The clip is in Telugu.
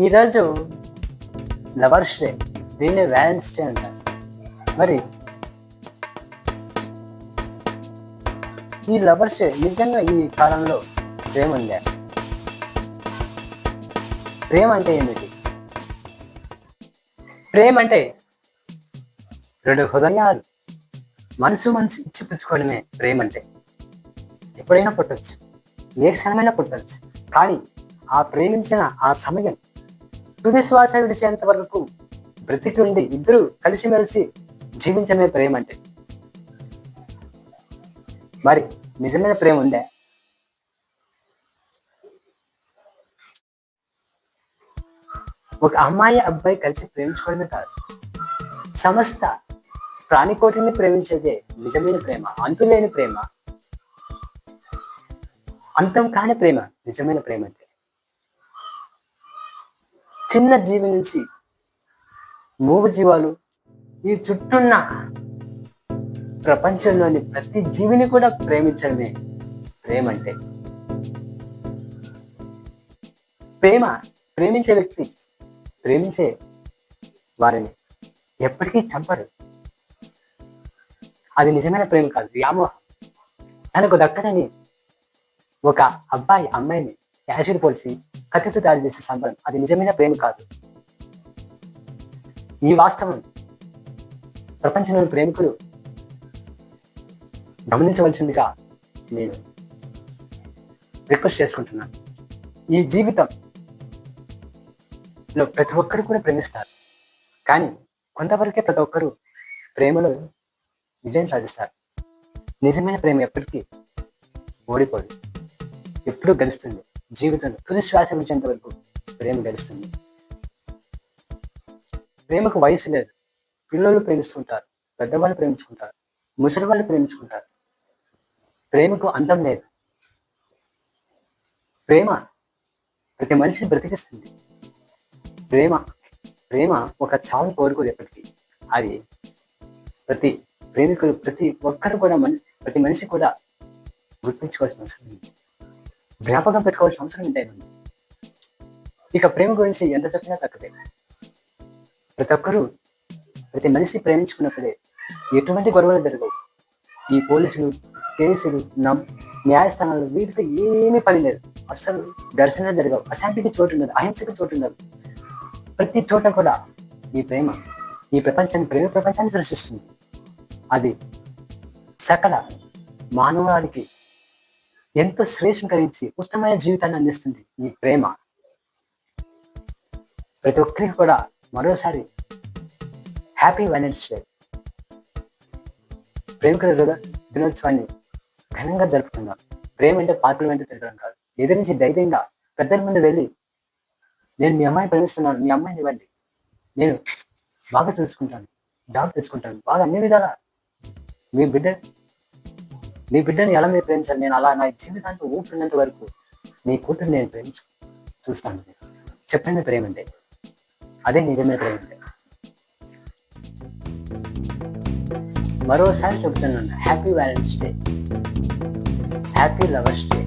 ఈరోజు లవర్స్ డే, దీన్ని వ్యాలెన్స్ డే అంటారు. మరి ఈ లవర్స్ డే నిజంగా ఈ కాలంలో ప్రేమ ఉందా? ప్రేమ అంటే ఏమిటి? ప్రేమ అంటే రెండు హృదయాలు మనసు ఇచ్చి పుచ్చుకోవడమే ప్రేమ అంటే. ఎప్పుడైనా పుట్టచ్చు, ఏ క్షణమైనా పుట్టచ్చు. కానీ ఆ ప్రేమించిన ఆ సమయం తుది శ్వాస విడిచేంత వరకు బ్రతికి ఉండి ఇద్దరు కలిసిమెలిసి జీవించడమే ప్రేమ అంటే. మరి నిజమైన ప్రేమ ఉందా? ఒక అమ్మాయి అబ్బాయి కలిసి ప్రేమించుకోవడమే కాదు, సమస్త ప్రాణికోటిని ప్రేమించేదే నిజమైన ప్రేమ. అంతులేని ప్రేమ, అంతం కాని ప్రేమ నిజమైన ప్రేమ అంటే. చిన్న జీవి నుంచి మూగ జీవాలు, ఈ చుట్టూన్న ప్రపంచంలోని ప్రతి జీవిని కూడా ప్రేమించడమే ప్రేమ అంటే. ప్రేమించే వ్యక్తి ప్రేమించే వారిని ఎప్పటికీ చంపరు. అది నిజమైన ప్రేమ కాదు, వ్యామోహం. తనకు దక్కదని ఒక అబ్బాయి అమ్మాయిని యాసిడ్ పోల్చి కత్తితో దాడి చేసే సంబరం, అది నిజమైన ప్రేమ కాదు. ఈ వాస్తవం ప్రపంచంలోని ప్రేమికులు గమనించవలసిందిగా నేను రిక్వెస్ట్ చేసుకుంటున్నాను. ఈ జీవితంలో ప్రతి ఒక్కరు కూడా ప్రేమిస్తారు, కానీ కొంతవరకే ప్రతి ఒక్కరు ప్రేమలో విజయం సాధిస్తారు. నిజమైన ప్రేమ ఎప్పటికీ ఓడిపోదు, ఎప్పుడూ గెలుస్తుంది. జీవితంలో తుది శ్వాస విడిచేంత వరకు ప్రేమ గెలుస్తుంది. ప్రేమకు వయసు లేదు. పిల్లలు ప్రేమిస్తుంటారు, పెద్దవాళ్ళు ప్రేమించుకుంటారు, ముసలి వాళ్ళు ప్రేమించుకుంటారు. ప్రేమకు అంతం లేదు. ప్రేమ ప్రతి మనిషిని బ్రతికిస్తుంది. ప్రేమ ఒక చావును కోరుకోదు ఎప్పటికీ. అది ప్రతి ప్రేమికులు, ప్రతి ఒక్కరు కూడా ప్రతి మనిషి కూడా గుర్తించుకోవాల్సిన అవసరం ఉంది, జ్ఞాపకం పెట్టుకోవాల్సిన అవసరం ఉంటాయి. ఇక ప్రేమ గురించి ఎంత చెప్పినా తక్కువే. ప్రతి మనిషి ప్రేమించుకున్నప్పుడే ఎటువంటి గొడవలు జరగవు. ఈ పోలీసులు, కేసులు, న్యాయస్థానాలు వీటితో ఏమీ పని లేదు. అసలు ఘర్షణలు జరగవు, అశాంతికి చోటు ఉండదు, అహింసకు చోటు ఉండదు. ప్రతి చోట కూడా ఈ ప్రేమ ప్రేమ ప్రపంచాన్ని సృష్టిస్తుంది. అది సకల మానవాళికి ఎంతో శ్రేష్ఠం కలిగించి ఉత్తమమైన జీవితాన్ని అందిస్తుంది. ఈ ప్రేమ ప్రతి ఒక్కరికి కూడా మరోసారి హ్యాపీ వ్యాలెన్స్ డే, ప్రేమికుల దినోత్సవాన్ని ఘనంగా జరుపుకుందాం. ప్రేమ అంటే పార్కుల వెంట తిరగడం కాదు, ఎదురించి ధైర్యంగా పెద్దల ముందు వెళ్ళి, నేను మీ అమ్మాయిని ప్రేమిస్తున్నాను, మీ అమ్మాయిని ఇవ్వండి, నేను బాగా చూసుకుంటాను, జాబ్ తీసుకుంటాను, బాగా అన్ని విధాలా మీ బిడ్డని ఎలా మీరు ప్రేమించాలి, నేను అలా నా జీవితానికి ఊపిరినంత వరకు మీ కూతురు నేను చూస్తాను. చెప్పండి ప్రేమ అంటే. అదే నిజమైన ప్రేమ అంటే. మరోసారి చెబుతున్నాను, happy valentine's day, happy lovers day.